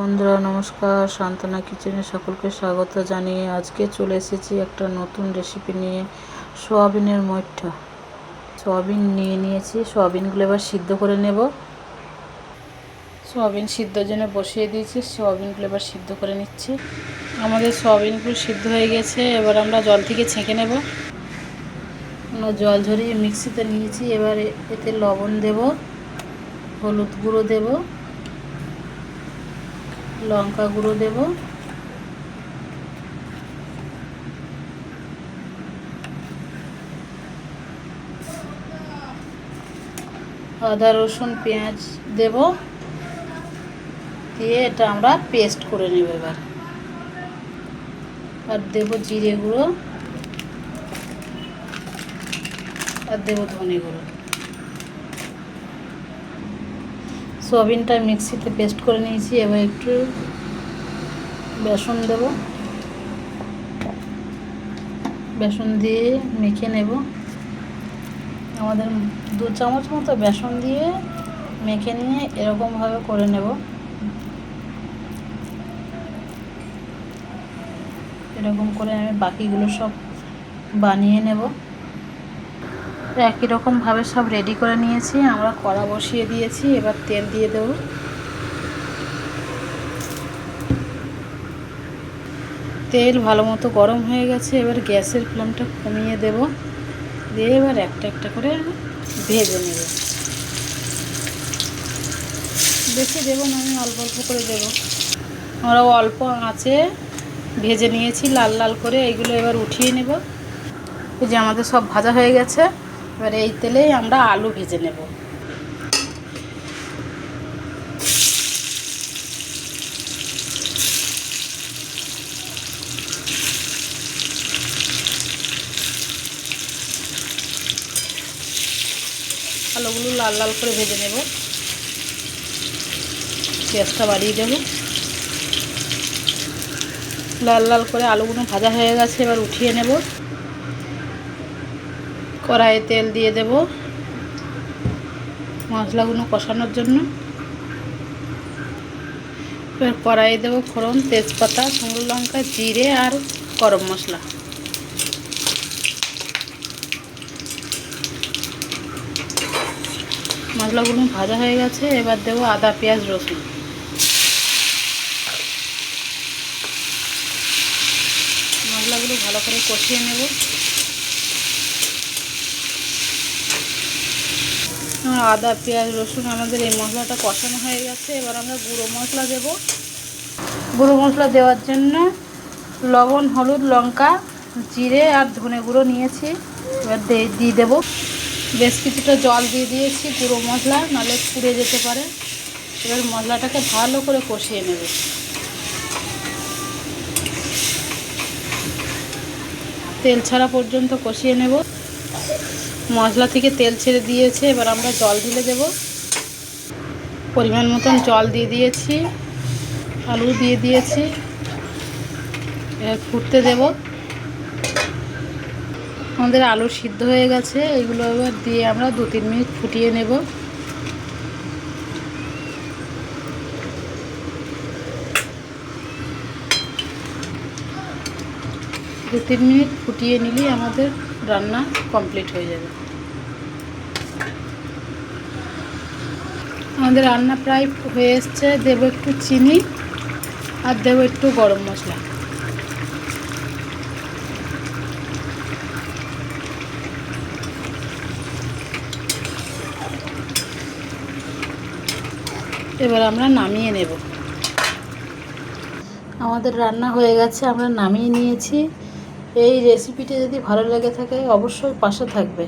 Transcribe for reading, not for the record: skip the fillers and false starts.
বন্ধুরা নমস্কার, সান্তনা কিচেনে সকলকে স্বাগত জানিয়ে আজকে চলে এসেছি একটা নতুন রেসিপি নিয়ে। সোয়াবিনের মৈঠা। সোয়াবিন নিয়েছি, সোয়াবিনগুলো এবার সিদ্ধ করে নেব। সোয়াবিন সিদ্ধর জন্য বসিয়ে দিয়েছি, সোয়াবিনগুলো এবার সিদ্ধ করে নিচ্ছি। আমাদের সোয়াবিনগুলো সিদ্ধ হয়ে গেছে, এবার আমরা জল থেকে ছেঁকে নেব। আমরা জল ঝরিয়ে মিক্সিতে নিয়েছি, এবার এতে লবণ দেব, হলুদ গুঁড়ো দেব, লঙ্কা গুঁড়ো দেব, আদা রসুন পেঁয়াজ দেব, দিয়ে এটা আমরা পেস্ট করে নেব। এবার আর দেব জিরে গুঁড়ো, আর দেব ধনে গুঁড়ো। সোয়াবিনটা মিক্সিতে পেস্ট করে নিয়েছি, এবার একটু বেসন দেব, বেসন দিয়ে মেখে নেব। আমাদের 2 চামচ মতো বেসন দিয়ে মেখে নিয়ে এরকমভাবে করে নেব। এরকম করে আমি বাকিগুলো সব বানিয়ে নেব। একই রকমভাবে সব রেডি করে নিয়েছি। আমরা কড়া বসিয়ে দিয়েছি, এবার তেল দিয়ে দেব। তেল ভালো মতো গরম হয়ে গেছে, এবার গ্যাসের ফ্লেমটা কমিয়ে দেব, দিয়ে এবার একটা একটা করে ভেজে নেব। বেশি দেব না, আমি অল্প অল্প করে দেব। আমরা অল্প আঁচে ভেজে নিয়েছি লাল লাল করে, এইগুলো এবার উঠিয়ে নেব। এই যে আমাদের সব ভাজা হয়ে গেছে, এবার এই তেলেই আমরা আলু ভেজে নেব। আলুগুলো লাল লাল করে ভেজে নেব। গ্যাসটা বাড়িয়ে দেব। লাল লাল করে আলুগুলো ভাজা হয়ে গেছে, এবার উঠিয়ে নেব। কড়াইয়ে তেল দিয়ে দেব মশলাগুলো কষানোর জন্য। এবার কড়াইয়ে দেব ফোড়ন, তেজপাতা, শুকনো লঙ্কা, জিরে আর গরম মশলা। মশলাগুলো ভাজা হয়ে গেছে, এবার দেব আদা পেঁয়াজ রসুন। মশলাগুলো ভালো করে কষিয়ে নেব। আদা পেঁয়াজ রসুন আমাদের এই মশলাটা কষানো হয়ে গেছে, এবার আমরা গুঁড়ো মশলা দেব। গুঁড়ো মশলা দেওয়ার জন্য লবণ, হলুদ, লঙ্কা, জিরে আর ধনে গুঁড়ো নিয়েছি, এবার দিয়ে দেব। বেশ কিছুটা জল দিয়ে দিয়েছি, গুঁড়ো মশলা নাহলে পুড়ে যেতে পারে। এবার মশলাটাকে ভালো করে কষিয়ে নেব। তেল ছাড়া পর্যন্ত কষিয়ে নেব। মশলা থেকে তেল ছেড়ে দিয়েছে, এবার আমরা জল ঢেলে দেব। পরিমাণ মতন জল দিয়ে দিয়েছি, আলু দিয়ে দিয়েছি, এবার ফুটতে দেব। আমাদের আলু সিদ্ধ হয়ে গেছে, এগুলো এবার দিয়ে আমরা 2-3 মিনিট ফুটিয়ে নেব। 2-3 মিনিট ফুটিয়ে নিলেই আমাদের রান্না কমপ্লিট হয়ে যাবে। আমাদের রান্না প্রায় হয়ে এসছে। দেব একটু চিনি আর দেব একটু গরম মশলা। এবার আমরা নামিয়ে নেব। আমাদের রান্না হয়ে গেছে, আমরা নামিয়ে নিয়েছি। এই রেসিপিটি যদি ভালো লেগে থাকে অবশ্যই পাশে থাকবে।